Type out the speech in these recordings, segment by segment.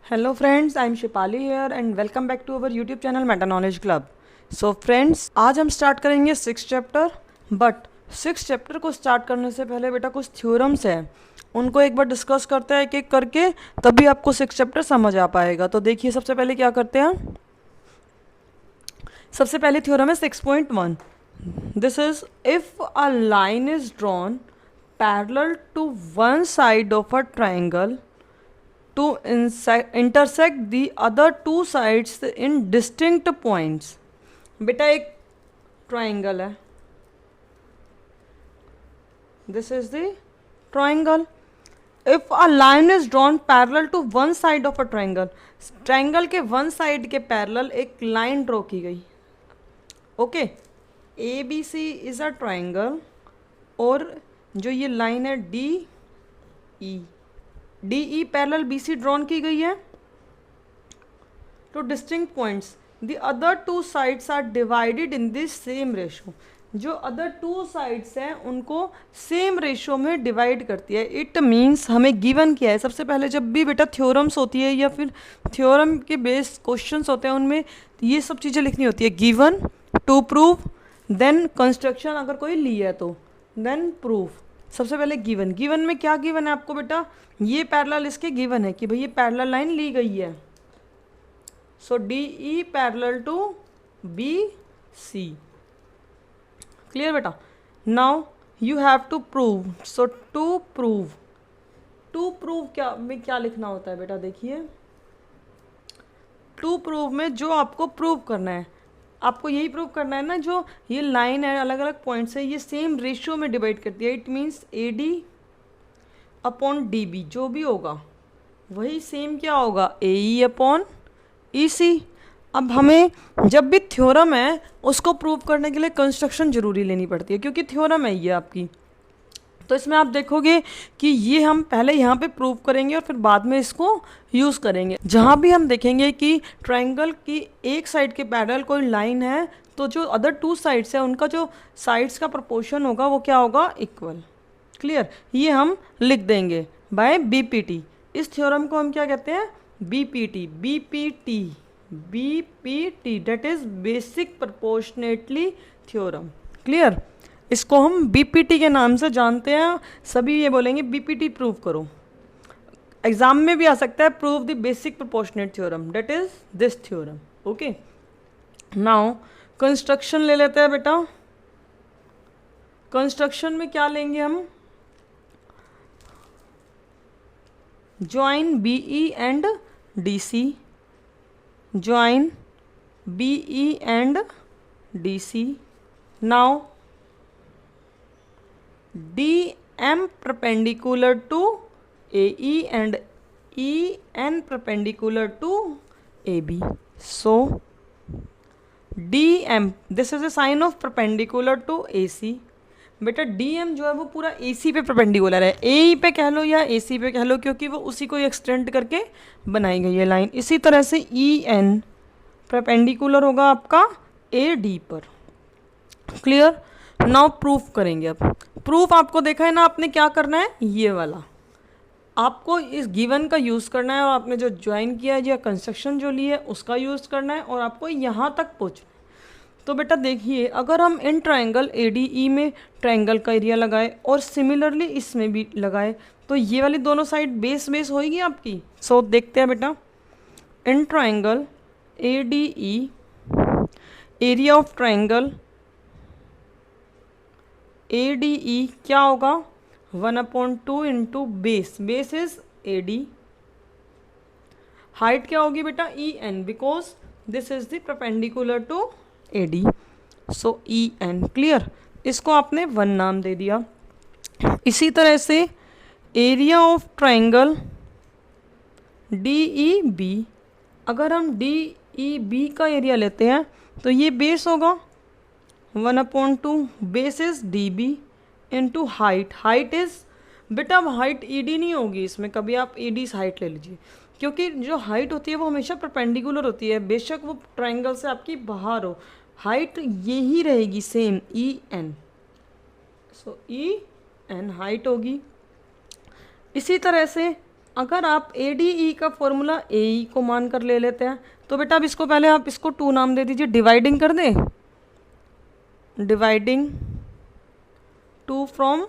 Hello friends, I am Shipali here and welcome back to our YouTube channel Meta Knowledge Club. So friends, आज हम start करेंगे 6th chapter. But 6th chapter को start करने से पहले बेटा कुछ थ्योरम्स हैं, उनको एक बार डिस्कस करते हैं एक एक करके, तभी आपको 6th चैप्टर समझ आ पाएगा। तो देखिए सबसे पहले क्या करते हैं। सबसे पहले थ्योरम है 6.1। This is if a line is drawn parallel to one side of a triangle to intersect the other two sides in distinct points। बेटा एक ट्राइंगल है, this is the triangle. If a line is drawn parallel to one side of a triangle, triangle के one side के parallel एक line draw की गई। Okay, A B C is a triangle और जो ये लाइन है D E, D E parallel B C drawn की गई है two distinct points. The other two sides are divided in this same ratio. जो अदर टू साइड्स हैं उनको सेम रेशो में डिवाइड करती है। इट मीन्स हमें गिवन किया है। सबसे पहले जब भी बेटा थ्योरम्स होती है या फिर थ्योरम के बेस्ड क्वेश्चंस होते हैं, उनमें ये सब चीज़ें लिखनी होती है। Given, to prove, then construction अगर कोई ली है तो, देन प्रूफ। सबसे पहले गिवन। गिवन में क्या गिवन है आपको बेटा, ये पैरेलल इसके गिवन है कि भाई ये पैरेलल लाइन ली गई है। So D E parallel to B C. Clear बेटा। Now you have to prove. So to prove, to prove क्या में क्या लिखना होता है बेटा, देखिए टू प्रूव में जो आपको प्रूव करना है, आपको यही प्रूव करना है ना, जो ये लाइन है अलग अलग पॉइंट से ये सेम रेशियो में डिवाइड करती है। It means A D upon D B, जो भी होगा वही सेम क्या होगा, ए ई अपॉन ई सी। अब हमें जब भी थ्योरम है उसको प्रूव करने के लिए कंस्ट्रक्शन जरूरी लेनी पड़ती है, क्योंकि थ्योरम है ये आपकी। तो इसमें आप देखोगे कि ये हम पहले यहाँ पे प्रूव करेंगे और फिर बाद में इसको यूज़ करेंगे। जहाँ भी हम देखेंगे कि ट्राइंगल की एक साइड के पैरेलल कोई लाइन है, तो जो अदर टू साइड्स है उनका जो साइड्स का प्रोपोर्शन होगा वो क्या होगा, इक्वल। क्लियर। ये हम लिख देंगे बाय बीपीटी। इस थ्योरम को हम क्या कहते हैं, BPT. BPT, BPT that is basic proportionately theorem. Clear. इसको हम बीपीटी के नाम से जानते हैं। सभी ये बोलेंगे बीपीटी प्रूव करो। एग्जाम में भी आ सकता है, prove the basic proportionate theorem, that is this theorem. Okay, now construction ले लेते हैं बेटा। कंस्ट्रक्शन में क्या लेंगे हम, join B E and D C, join B E and D C. Now D M perpendicular to A E and E N perpendicular to A B. So D M, this is a sign of perpendicular to A C. बेटा D M जो है वो पूरा ए सी पे perpendicular है, A ई पे कह लो या ए सी पे कह लो, क्योंकि वो उसी को एक्सटेंड करके बनाई गई है लाइन। इसी तरह से ई एन परपेंडिकुलर होगा आपका ए डी पर। क्लियर। नाउ प्रूफ करेंगे। अब प्रूफ आपको देखा है ना, आपने क्या करना है, ये वाला आपको इस गिवन का यूज़ करना है, और आपने जो ज्वाइन किया है या कंस्ट्रक्शन जो ली है उसका यूज़ करना है, और आपको यहाँ तक पहुँचना है। तो बेटा देखिए, अगर हम इन ट्राइंगल ए डी ई में ट्राइंगल का एरिया लगाए और सिमिलरली इसमें भी लगाए, तो ये वाली दोनों साइड बेस बेस होएगी आपकी। सो देखते हैं बेटा, in triangle A D E, area of triangle A D E क्या होगा, 1/2 into base, base is A D. Height क्या होगी बेटा, E N, because this is the perpendicular to A D. So E N. Clear. इसको आपने 1 नाम दे दिया। इसी तरह से area of triangle D E B, अगर हम डी ई बी का एरिया लेते हैं तो ये बेस होगा 1/2, base is D B into height. Height is बेटा, हाइट ई डी नहीं होगी इसमें, कभी आप ई डी हाइट ले लीजिए, क्योंकि जो हाइट होती है वो हमेशा परपेंडिकुलर होती है, बेशक वो ट्राइंगल से आपकी बाहर हो, हाइट यही रहेगी सेम, ई एन। सो ई एन हाइट होगी। इसी तरह से अगर आप ए डी ई का फॉर्मूला ए ई को मान कर ले लेते हैं तो बेटा अब इसको पहले आप इसको 2 नाम दे दीजिए, डिवाइडिंग कर दें, डिवाइडिंग 2 फ्रॉम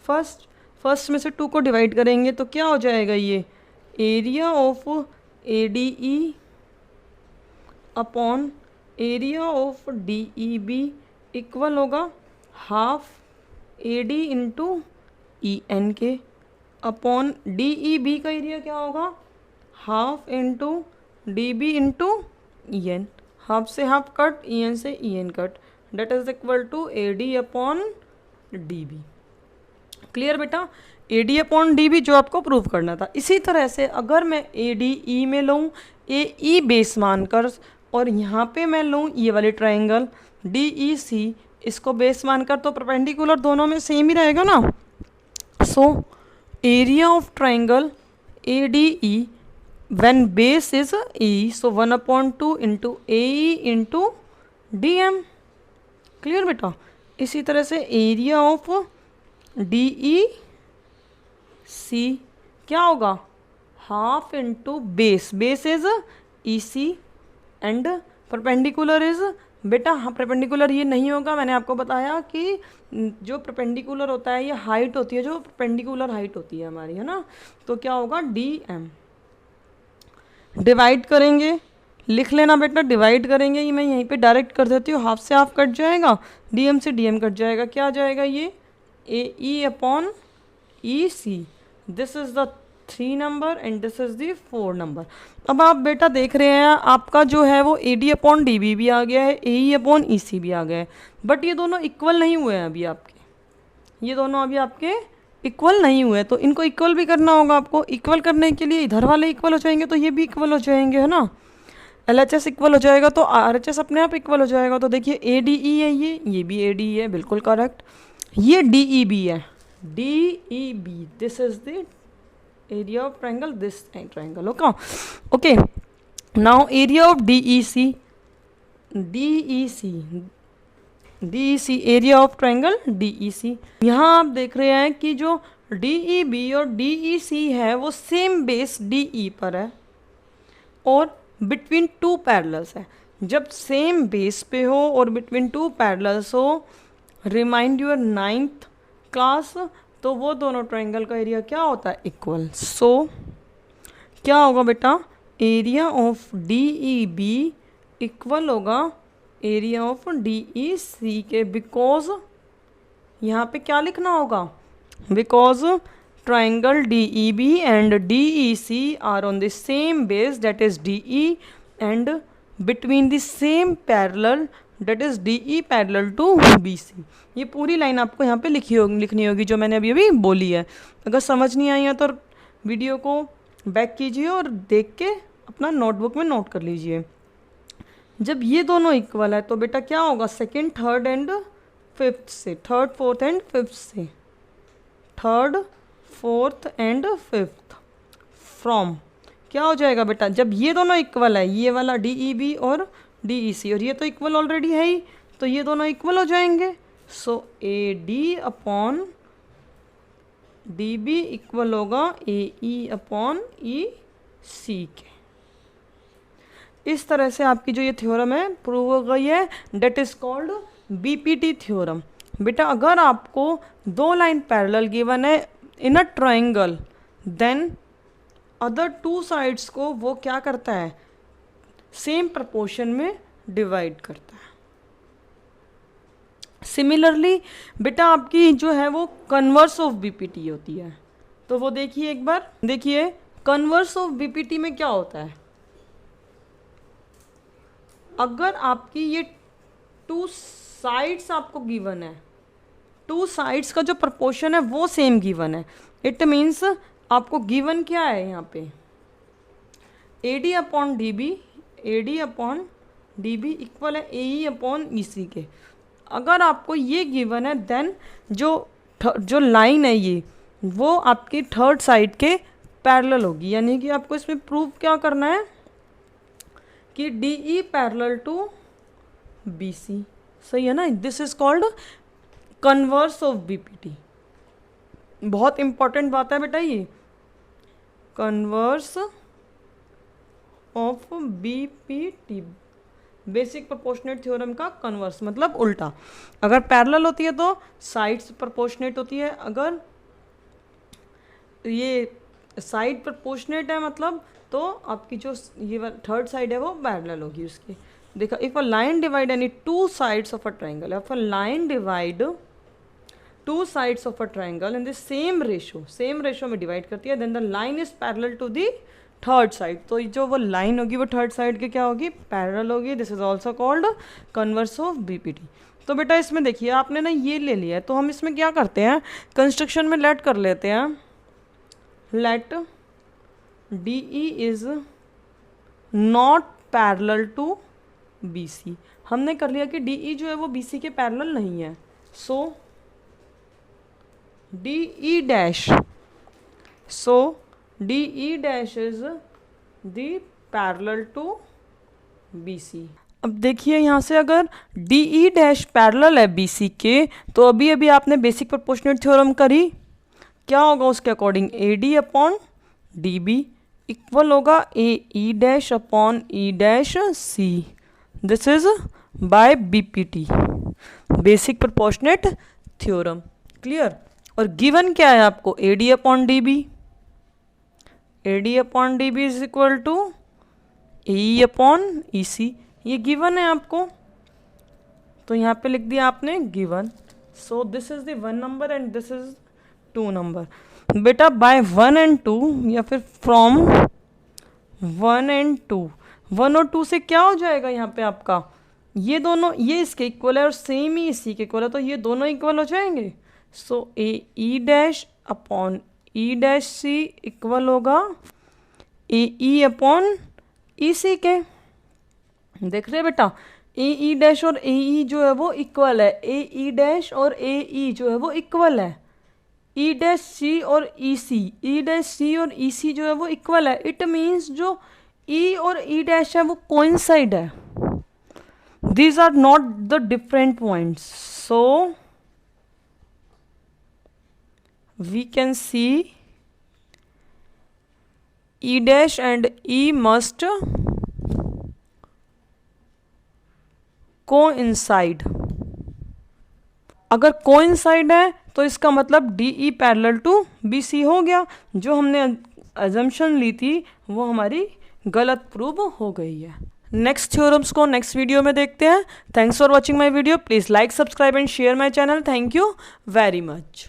फर्स्ट में से 2 को डिवाइड करेंगे तो क्या हो जाएगा, ये area of A D E upon area of D E B equal होगा half A D into E N के अपॉन डी ई बी का एरिया क्या होगा, half into D B into E N, half से half cut, E N से E N cut, that is equal to A D upon D B. Clear बेटा, A D upon D B जो आपको prove करना था। इसी तरह से अगर मैं ए डी ई में लूँ ए ई बेस मानकर और यहाँ पे मैं लूँ ये वाली ट्राइंगल डी ई सी, इसको बेस मानकर, तो परपेंडिकुलर दोनों में सेम ही रहेगा ना। So area of triangle A D E when base is E, so 1/2 into A E into D M. Clear बेटा, इसी तरह से area of D E C क्या होगा, half into base, base is E C and perpendicular is, बेटा हाँ perpendicular ये नहीं होगा, मैंने आपको बताया कि जो परपेंडिकुलर होता है ये हाइट होती है, जो परपेंडिकुलर हाइट होती है हमारी, है ना। तो क्या होगा, डी एम। डिवाइड करेंगे, लिख लेना बेटा, डिवाइड करेंगे, ये मैं यहीं पे डायरेक्ट कर देती हूँ, हाफ से हाफ कट जाएगा, डी एम से डी एम कट जाएगा, क्या आ जाएगा ये A E upon E C. This is the 3 number and this is the 4 number. अब आप बेटा देख रहे हैं आपका जो है वो A D upon D B भी आ गया है, ए ई अपॉन ई सी भी आ गया है, बट ये दोनों इक्वल नहीं हुए हैं अभी आपके, ये दोनों अभी आपके इक्वल नहीं हुए, तो इनको इक्वल भी करना होगा आपको। इक्वल करने के लिए इधर वाले इक्वल हो जाएंगे तो ये भी इक्वल हो जाएंगे, है ना। एल एच एस इक्वल हो जाएगा तो आर एच एस अपने आप इक्वल हो जाएगा। तो देखिए ए डी ई है, ये भी ए डी ई है, बिल्कुल करेक्ट। ये डी ई बी है, D E B, this is the area of triangle, this triangle, okay now area of DEC area of triangle DEC। यहाँ आप देख रहे हैं कि जो DEB और DEC है वो सेम बेस DE पर है और बिटवीन 2 पैरेलल्स है। जब सेम बेस पे हो और बिटवीन 2 पैरेलल्स हो, रिमाइंड योर 9th क्लास, तो वो दोनों ट्राइंगल का एरिया क्या होता है, इक्वल। सो क्या होगा बेटा, area of D E B equal होगा area of D E C के, बिकॉज यहाँ पे क्या लिखना होगा, because triangle D E B and D E C are on the same base that is D E and between the same parallel that is D E parallel to B C. ये पूरी line आपको यहाँ पे लिखनी होगी जो मैंने अभी बोली है। अगर समझ नहीं आई है तो वीडियो को बैक कीजिए और देख के अपना नोटबुक में नोट कर लीजिए। जब ये दोनों इक्वल है तो बेटा क्या होगा, सेकंड थर्ड एंड फिफ्थ से, थर्ड फोर्थ एंड फिफ्थ से, third fourth and fifth from क्या हो जाएगा बेटा, जब ये दोनों इक्वल है, ये वाला डी ई बी और डी ई सी, और ये तो इक्वल ऑलरेडी है ही, तो ये दोनों इक्वल हो जाएंगे। So A D upon D B equal होगा A E upon E C के। इस तरह से आपकी जो ये थ्योरम है प्रूव हो गई है, that is called BPT theorem. बेटा अगर आपको 2 लाइन पैरेलल गिवन है in a triangle, then other 2 sides को वो क्या करता है, सेम प्रपोर्शन में डिवाइड करता है। सिमिलरली बेटा आपकी जो है वो कन्वर्स ऑफ बीपीटी होती है, तो वो देखिए एक बार, देखिए कन्वर्स ऑफ बीपीटी में क्या होता है, अगर आपकी ये 2 साइड्स आपको गिवन है, 2 साइड्स का जो प्रपोर्शन है वो सेम गिवन है, इट मीन्स आपको गिवन क्या है यहाँ पे, A D upon D B, A D upon D B equal है A E upon E C के। अगर आपको ये गिवन है देन जो लाइन है ये वो आपकी थर्ड साइड के पैरेलल होगी, यानी कि आपको इसमें प्रूव क्या करना है कि D E parallel to B C, सही है ना। This is called converse of BPT. बहुत इंपॉर्टेंट बात है बेटा ये। Converse of BPT, basic proportionate theorem का कन्वर्स मतलब उल्टा। अगर पैरेलल होती है तो साइड्स प्रोपोर्शनेट होती है, अगर ये साइड प्रोपोर्शनेट है मतलब तो आपकी जो ये थर्ड साइड है वो पैरेलल होगी उसकी। देखा, if a line divide any two sides of a triangle, if a line divide two sides of a triangle in the same ratio में डिवाइड करती है, then the line is parallel to the third side. तो जो वो line होगी वो third side के क्या होगी, पैरेलल होगी। This is also called converse of BPT. तो बेटा इसमें देखिए आपने ना ये ले लिया है, तो हम इसमें क्या करते हैं, कंस्ट्रक्शन में लेट कर लेते हैं, let D E is not parallel to B C. हमने कर लिया कि डी ई जो है वो बी सी के पैरेलल नहीं है, so D E dash is the parallel to B C. अब देखिए यहाँ से अगर डी ई डैश पैरेलल है बी सी के, तो अभी अभी आपने बेसिक प्रोपोर्शनेट थ्योरम करी, क्या होगा उसके according, A D upon D B equal होगा A E dash upon E dash C. This is by B P T, basic proportionate theorem. Clear. और गिवन क्या है आपको, A D upon D B, A D upon D B is equal to A upon E C, ये given है आपको, तो यहाँ पे लिख दिया आपने given. So this is the 1 number and this is 2 number. बेटा बाय 1 and 2 या फिर फ्रॉम 1 and 2, 1 और 2 से क्या हो जाएगा यहाँ पे आपका, ये दोनों ये इसके इक्वल है और सेम ही इसी के इक्वल है, तो ये दोनों इक्वल हो जाएंगे। So A E dash upon E dash C equal होगा A E upon E C के। देख रहे बेटा, ए ई डैश और ए ई जो है वो इक्वल है, ए ई डैश और ए ई जो है वो इक्वल है, ई डैश सी और ई सी, ई डैश सी और ई सी जो है वो इक्वल है। इट मीन्स जो ई और ई डैश है वो कोइंसाइड है, these are not the different points. So we can see E dash and E must coincide. अगर कोइंसाइड है तो इसका मतलब D E parallel to B C हो गया। जो हमने अजम्पशन ली थी वो हमारी गलत प्रूव हो गई है। नेक्स्ट थ्योरम्स को नेक्स्ट वीडियो में देखते हैं। Thanks for watching my video. Please like, subscribe and share my channel. Thank you very much.